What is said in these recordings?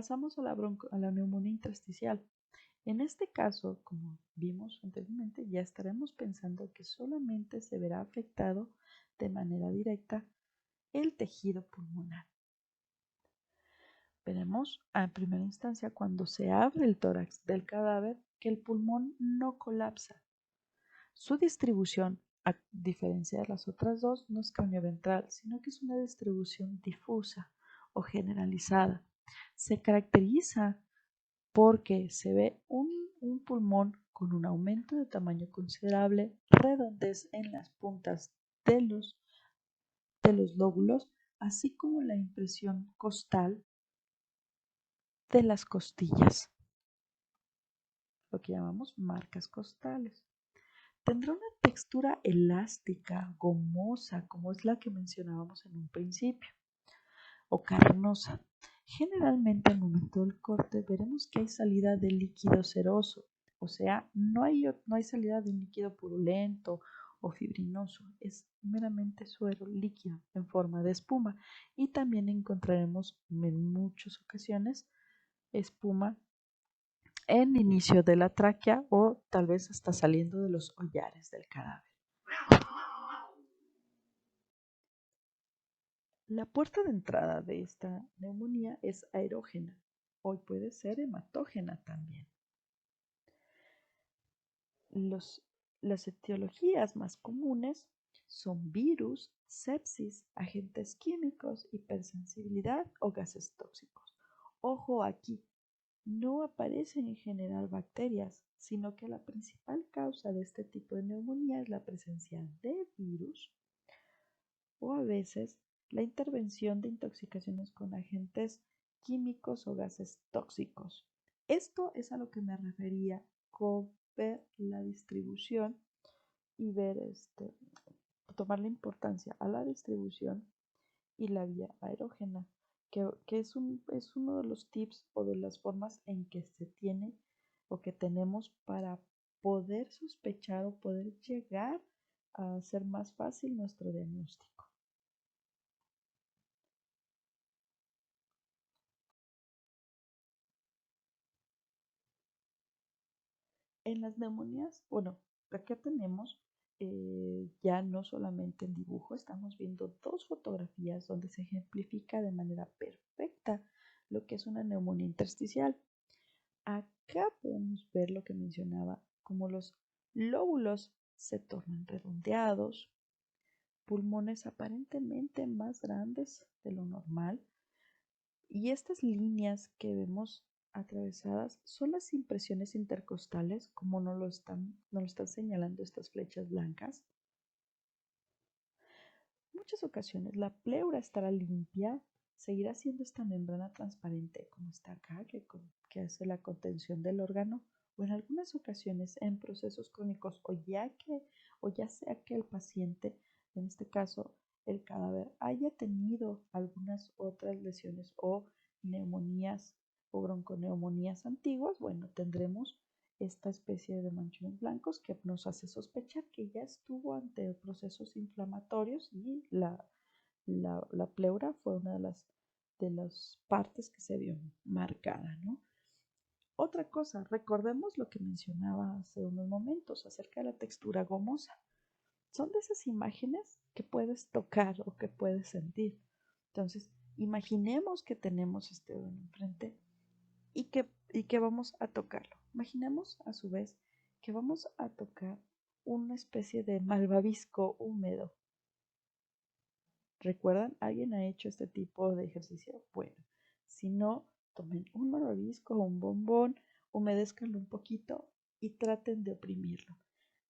pasamos a la neumonía intersticial. En este caso, como vimos anteriormente, ya estaremos pensando que solamente se verá afectado de manera directa el tejido pulmonar. Veremos en primera instancia cuando se abre el tórax del cadáver que el pulmón no colapsa. Su distribución, a diferencia de las otras dos, no es craneoventral, sino que es una distribución difusa o generalizada. Se caracteriza porque se ve un pulmón con un aumento de tamaño considerable, redondez en las puntas de los lóbulos, así como la impresión costal de las costillas, lo que llamamos marcas costales. Tendrá una textura elástica, gomosa, como es la que mencionábamos en un principio, o carnosa. Generalmente al momento del corte veremos que hay salida de líquido seroso, o sea, no hay salida de un líquido purulento o fibrinoso, es meramente suero líquido en forma de espuma, y también encontraremos en muchas ocasiones espuma en inicio de la tráquea o tal vez hasta saliendo de los hollares del cadáver. La puerta de entrada de esta neumonía es aerógena, hoy puede ser hematógena también. Las etiologías más comunes son virus, sepsis, agentes químicos, hipersensibilidad o gases tóxicos. Ojo aquí, no aparecen en general bacterias, sino que la principal causa de este tipo de neumonía es la presencia de virus o a veces la intervención de intoxicaciones con agentes químicos o gases tóxicos. Esto es a lo que me refería con ver la distribución y ver tomar la importancia a la distribución y la vía aerógena, que es uno de los tips o de las formas en que se tiene o que tenemos para poder sospechar o poder llegar a hacer más fácil nuestro diagnóstico. En las neumonías, bueno, acá tenemos ya no solamente el dibujo, estamos viendo dos fotografías donde se ejemplifica de manera perfecta lo que es una neumonía intersticial. Acá podemos ver lo que mencionaba, como los lóbulos se tornan redondeados, pulmones aparentemente más grandes de lo normal, y estas líneas que vemos atravesadas son las impresiones intercostales, como nos lo están señalando estas flechas blancas. En muchas ocasiones la pleura estará limpia, seguirá siendo esta membrana transparente como está acá, que hace la contención del órgano, o en algunas ocasiones en procesos crónicos, o ya sea que el paciente, en este caso el cadáver, haya tenido algunas otras lesiones o neumonías o bronconeumonías antiguas, bueno, tendremos esta especie de manchones blancos que nos hace sospechar que ya estuvo ante procesos inflamatorios y la pleura fue una de las partes que se vio marcada, ¿no? Otra cosa, recordemos lo que mencionaba hace unos momentos acerca de la textura gomosa. Son de esas imágenes que puedes tocar o que puedes sentir. Entonces, imaginemos que tenemos este dedo enfrente y que vamos a tocarlo. Imaginemos a su vez que vamos a tocar una especie de malvavisco húmedo. ¿Recuerdan? ¿Alguien ha hecho este tipo de ejercicio? Bueno, si no, tomen un malvavisco o un bombón, humedézcanlo un poquito y traten de oprimirlo.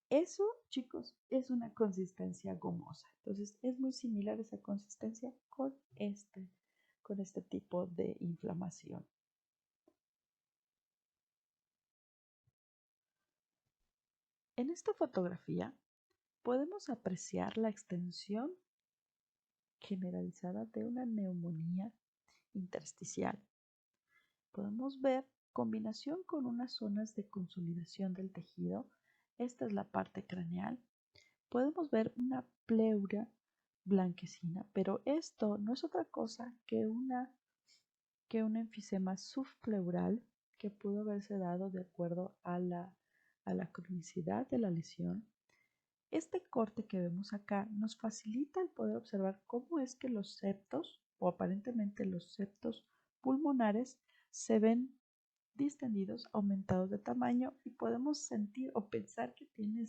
Eso, chicos, es una consistencia gomosa. Entonces, es muy similar esa consistencia con este tipo de inflamación. En esta fotografía podemos apreciar la extensión generalizada de una neumonía intersticial. Podemos ver combinación con unas zonas de consolidación del tejido. Esta es la parte craneal. Podemos ver una pleura blanquecina, pero esto no es otra cosa que que un enfisema subpleural que pudo haberse dado de acuerdo a la cronicidad de la lesión. Este corte que vemos acá nos facilita el poder observar cómo es que los septos, o aparentemente los septos pulmonares, se ven distendidos, aumentados de tamaño, y podemos sentir o pensar que tiene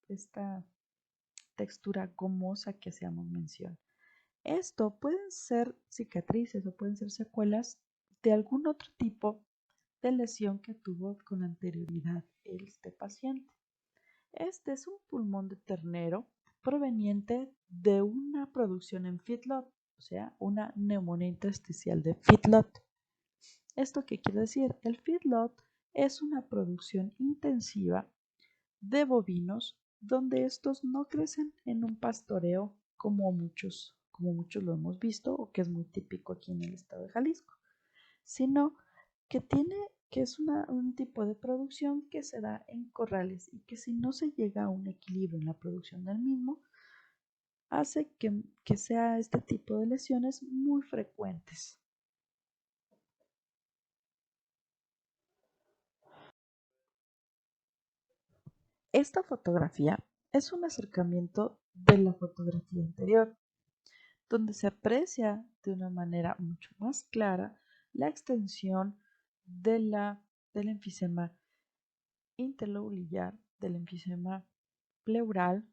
esta textura gomosa que hacíamos mención. Esto pueden ser cicatrices o pueden ser secuelas de algún otro tipo de lesión que tuvo con anterioridad este paciente. Este es un pulmón de ternero proveniente de una producción en feedlot, o sea, una neumonía intersticial de feedlot. ¿Esto qué quiere decir? El feedlot es una producción intensiva de bovinos donde estos no crecen en un pastoreo como muchos lo hemos visto o que es muy típico aquí en el estado de Jalisco, sino que es un tipo de producción que se da en corrales y que si no se llega a un equilibrio en la producción del mismo, hace que sea este tipo de lesiones muy frecuentes. Esta fotografía es un acercamiento de la fotografía anterior, donde se aprecia de una manera mucho más clara la extensión del enfisema interlobulillar, del enfisema pleural,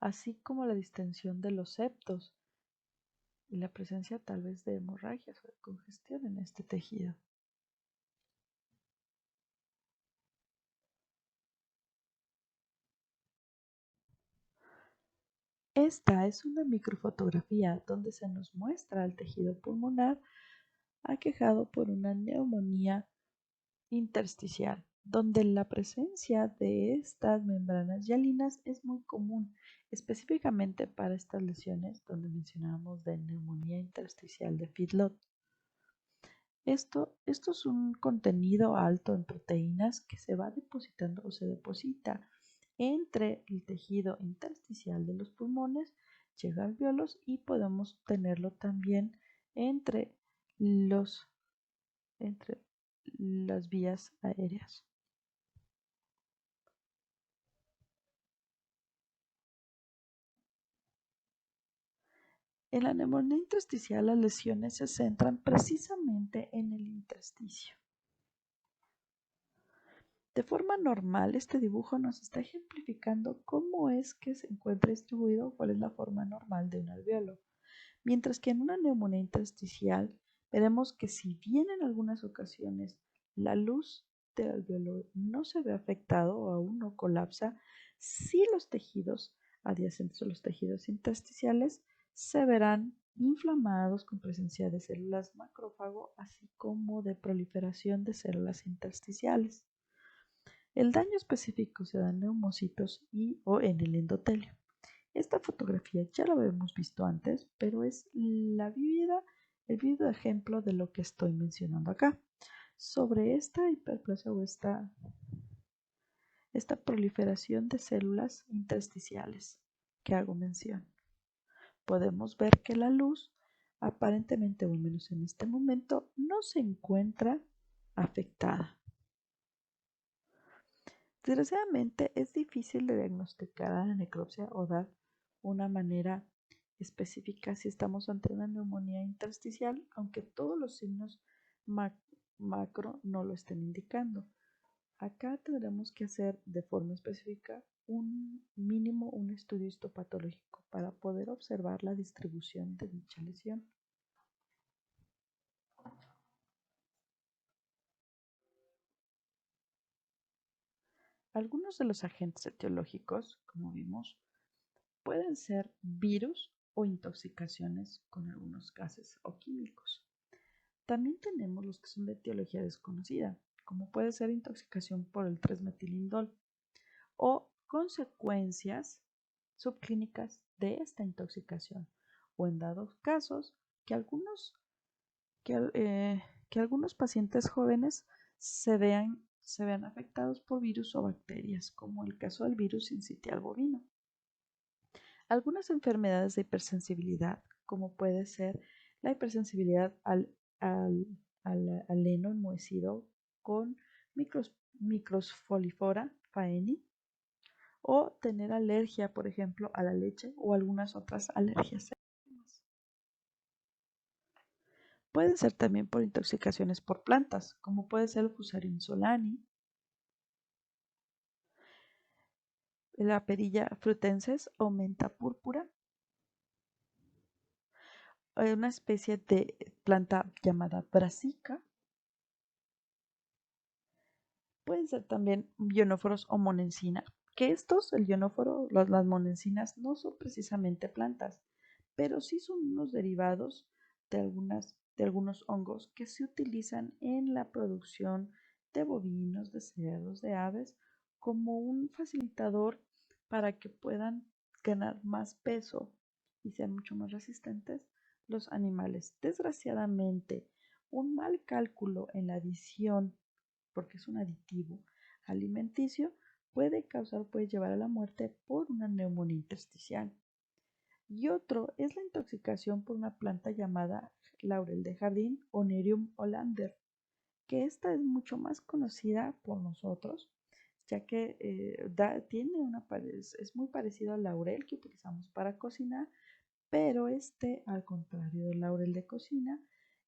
así como la distensión de los septos y la presencia tal vez de hemorragias o de congestión en este tejido. Esta es una microfotografía donde se nos muestra el tejido pulmonar aquejado por una neumonía intersticial, donde la presencia de estas membranas hialinas es muy común, específicamente para estas lesiones donde mencionábamos de neumonía intersticial de feedlot. Esto es un contenido alto en proteínas que se va depositando o se deposita entre el tejido intersticial de los pulmones, llega al alvéolos y podemos tenerlo también entre las vías aéreas. En la neumonía intersticial las lesiones se centran precisamente en el intersticio. De forma normal, este dibujo nos está ejemplificando cómo es que se encuentra distribuido, cuál es la forma normal de un alvéolo. Mientras que en una neumonía intersticial veremos que si bien en algunas ocasiones la luz del alvéolo no se ve afectado o aún no colapsa, sí los tejidos adyacentes a los tejidos intersticiales se verán inflamados con presencia de células macrófago, así como de proliferación de células intersticiales. El daño específico se da en neumocitos o en el endotelio. Esta fotografía ya la habíamos visto antes, pero es el vivido ejemplo de lo que estoy mencionando acá. Sobre esta hiperplasia o esta proliferación de células intersticiales que hago mención. Podemos ver que la luz, aparentemente, o al menos en este momento, no se encuentra afectada. Desgraciadamente es difícil de diagnosticar a la necropsia o dar una manera específica si estamos ante una neumonía intersticial, aunque todos los signos macro no lo estén indicando. Acá tendremos que hacer de forma específica un estudio histopatológico para poder observar la distribución de dicha lesión. Algunos de los agentes etiológicos, como vimos, pueden ser virus o intoxicaciones con algunos gases o químicos. También tenemos los que son de etiología desconocida, como puede ser intoxicación por el 3-metilindol o consecuencias subclínicas de esta intoxicación, o en dados casos que algunos pacientes jóvenes se vean afectados por virus o bacterias, como el caso del virus sincitial bovino. Algunas enfermedades de hipersensibilidad, como puede ser la hipersensibilidad al al heno enmohecido con Microsporidium faeni, o tener alergia, por ejemplo, a la leche o algunas otras alergias. Puede ser también por intoxicaciones por plantas, como puede ser el Fusarium solani, la perilla frutensis o menta púrpura, una especie de planta llamada brassica. Pueden ser también ionóforos o monensina, que el ionóforo, las monensinas no son precisamente plantas, pero sí son unos derivados de algunos hongos que se utilizan en la producción de bovinos, de cerdos, de aves, como un facilitador para que puedan ganar más peso y sean mucho más resistentes los animales. Desgraciadamente, un mal cálculo en la adición, porque es un aditivo alimenticio, puede llevar a la muerte por una neumonía intersticial. Y otro es la intoxicación por una planta llamada laurel de jardín o Nerium olander, que esta es mucho más conocida por nosotros, ya que es muy parecido al laurel que utilizamos para cocinar, pero al contrario del laurel de cocina,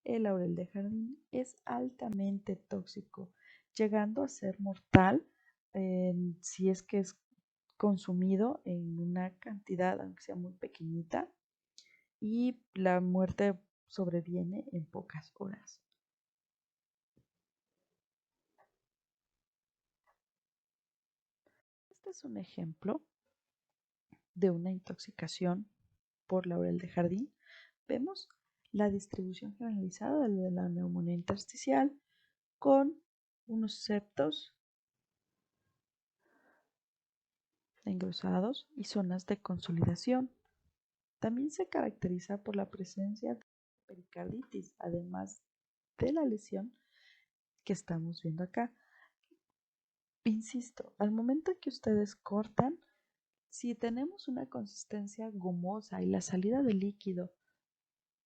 el laurel de jardín es altamente tóxico, llegando a ser mortal si es que es consumido en una cantidad, aunque sea muy pequeñita, y la muerte sobreviene en pocas horas. Este es un ejemplo de una intoxicación por laurel de jardín. Vemos la distribución generalizada de la neumonía intersticial con unos septos engrosados y zonas de consolidación. También se caracteriza por la presencia de pericarditis, además de la lesión que estamos viendo acá. Insisto, al momento que ustedes cortan, si tenemos una consistencia gomosa y la salida de líquido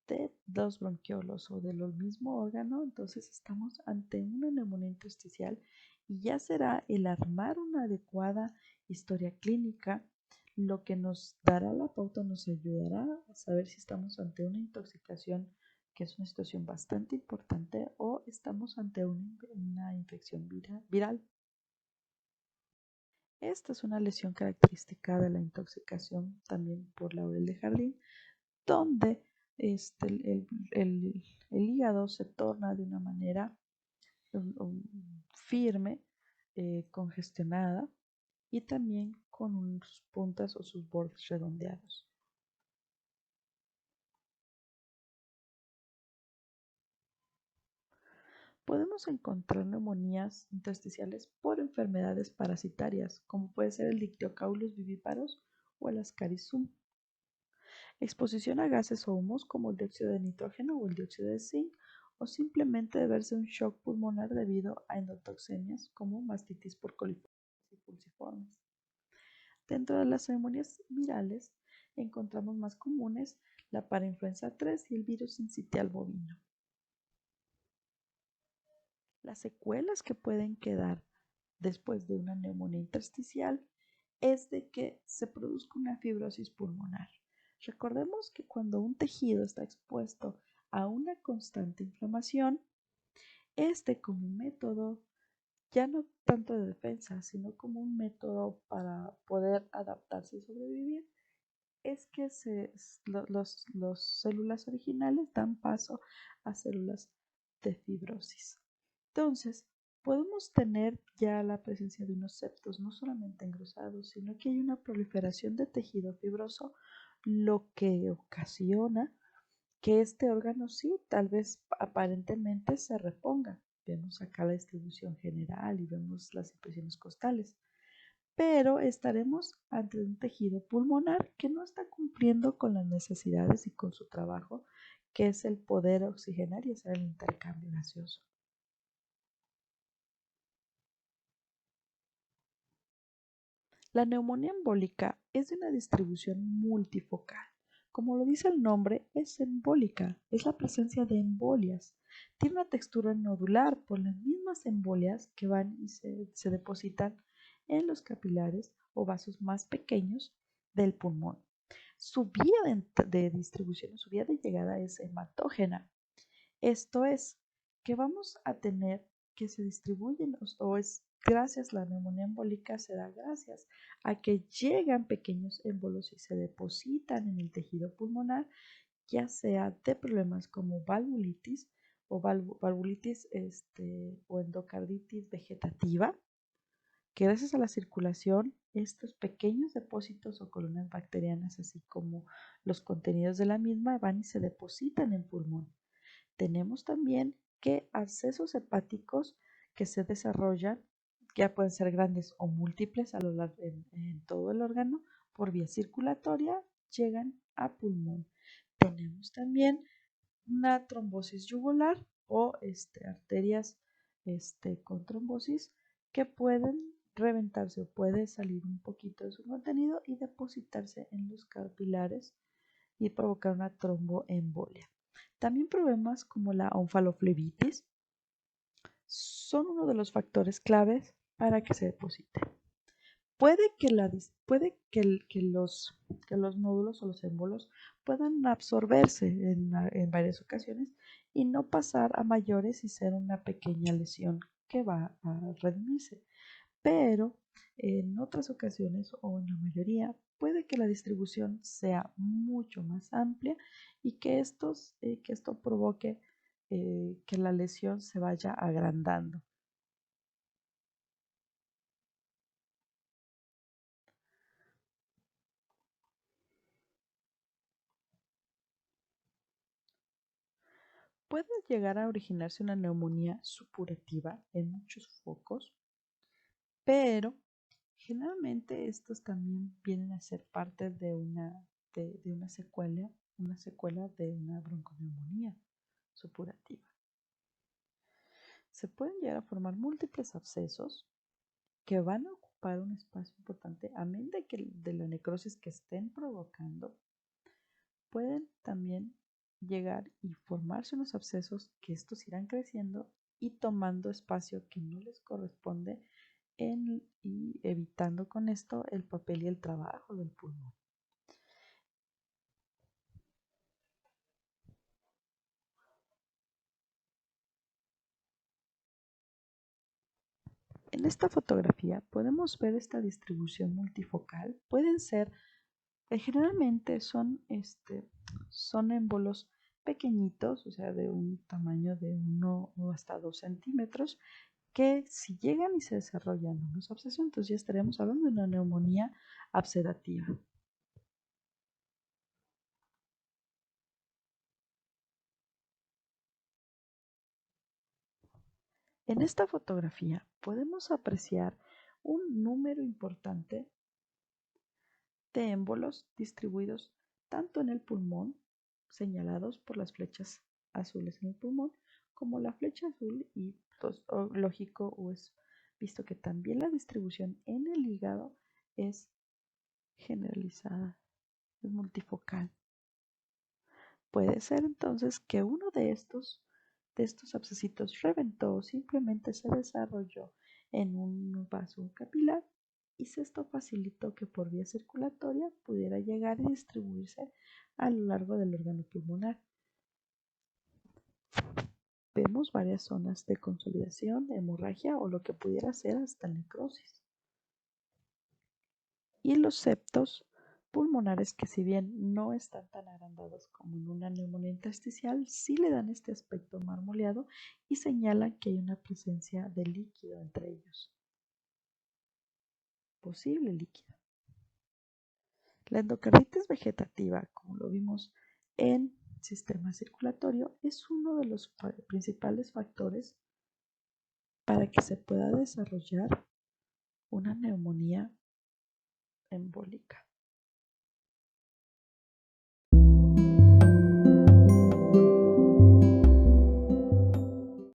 de los bronquiolos o del mismo órgano, entonces estamos ante una neumonía intersticial y ya será el armar una adecuada historia clínica lo que nos dará la pauta, nos ayudará a saber si estamos ante una intoxicación, que es una situación bastante importante, o estamos ante una infección viral. Esta es una lesión característica de la intoxicación también por laurel de jardín, donde el hígado se torna de una manera firme, congestionada y también con unas puntas o sus bordes redondeados. Podemos encontrar neumonías intersticiales por enfermedades parasitarias, como puede ser el Dictyocaulus viviparus o el Ascaris-Summ. Exposición a gases o humos como el dióxido de nitrógeno o el dióxido de zinc, o simplemente deberse un shock pulmonar debido a endotoxemias como mastitis por coliformes y pulsiformes. Dentro de las neumonías virales encontramos más comunes la parainfluenza 3 y el virus sincitial bovino. Las secuelas que pueden quedar después de una neumonía intersticial es de que se produzca una fibrosis pulmonar. Recordemos que cuando un tejido está expuesto a una constante inflamación, como un método, ya no tanto de defensa, sino como un método para poder adaptarse y sobrevivir, es que los células originales dan paso a células de fibrosis. Entonces, podemos tener ya la presencia de unos septos no solamente engrosados, sino que hay una proliferación de tejido fibroso, lo que ocasiona que este órgano sí, tal vez aparentemente se reponga. Vemos acá la distribución general y vemos las impresiones costales, pero estaremos ante un tejido pulmonar que no está cumpliendo con las necesidades y con su trabajo, que es el poder oxigenar y hacer el intercambio gaseoso. La neumonía embólica es de una distribución multifocal. Como lo dice el nombre, es embólica, es la presencia de embolias. tiene una textura nodular por las mismas embolias que van y se depositan en los capilares o vasos más pequeños del pulmón. Su vía de distribución, su vía de llegada es hematógena. Esto es que vamos a tener que se distribuyen o es gracias a la neumonía embólica se da gracias a que llegan pequeños émbolos y se depositan en el tejido pulmonar, ya sea de problemas como valvulitis o valvulitis o endocarditis vegetativa, que gracias a la circulación estos pequeños depósitos o colonias bacterianas, así como los contenidos de la misma, van y se depositan en pulmón. Tenemos también que abscesos hepáticos que se desarrollan, ya pueden ser grandes o múltiples a lo largo en todo el órgano, por vía circulatoria llegan a pulmón. Tenemos también una trombosis yugular o arterias con trombosis que pueden reventarse o puede salir un poquito de su contenido y depositarse en los capilares y provocar una tromboembolia. También problemas como la onfaloflebitis son uno de los factores claves para que se deposite. Puede que los nódulos o los émbolos puedan absorberse en varias ocasiones y no pasar a mayores y ser una pequeña lesión que va a redimirse. Pero en otras ocasiones o en la mayoría puede que la distribución sea mucho más amplia y que esto provoque que la lesión se vaya agrandando. Puede llegar a originarse una neumonía supurativa en muchos focos, pero generalmente estos también vienen a ser parte de una secuela de una bronconeumonía supurativa. Se pueden llegar a formar múltiples abscesos que van a ocupar un espacio importante, a menos de la necrosis que estén provocando. Pueden también llegar y formarse unos abscesos que estos irán creciendo y tomando espacio que no les corresponde y evitando con esto el papel y el trabajo del pulmón. En esta fotografía podemos ver esta distribución multifocal. Pueden ser, generalmente son émbolos pequeñitos, o sea, de un tamaño de 1 o hasta 2 centímetros, que si llegan y se desarrollan unos abscesos, entonces ya estaríamos hablando de una neumonía absedativa. En esta fotografía podemos apreciar un número importante de émbolos distribuidos tanto en el pulmón, señalados por las flechas azules en el pulmón, como la flecha azul y lógico o es visto que también la distribución en el hígado es generalizada, es multifocal. Puede ser entonces que uno de estos abscesitos reventó o simplemente se desarrolló en un vaso capilar y esto facilitó que por vía circulatoria pudiera llegar y distribuirse a lo largo del órgano pulmonar. Vemos varias zonas de consolidación, hemorragia o lo que pudiera ser hasta necrosis. Y los septos pulmonares, que si bien no están tan agrandados como en una neumonía intersticial, sí le dan este aspecto marmoleado y señalan que hay una presencia de líquido entre ellos. Posible líquido. La endocarditis vegetativa, como lo vimos en sistema circulatorio, es uno de los principales factores para que se pueda desarrollar una neumonía embólica.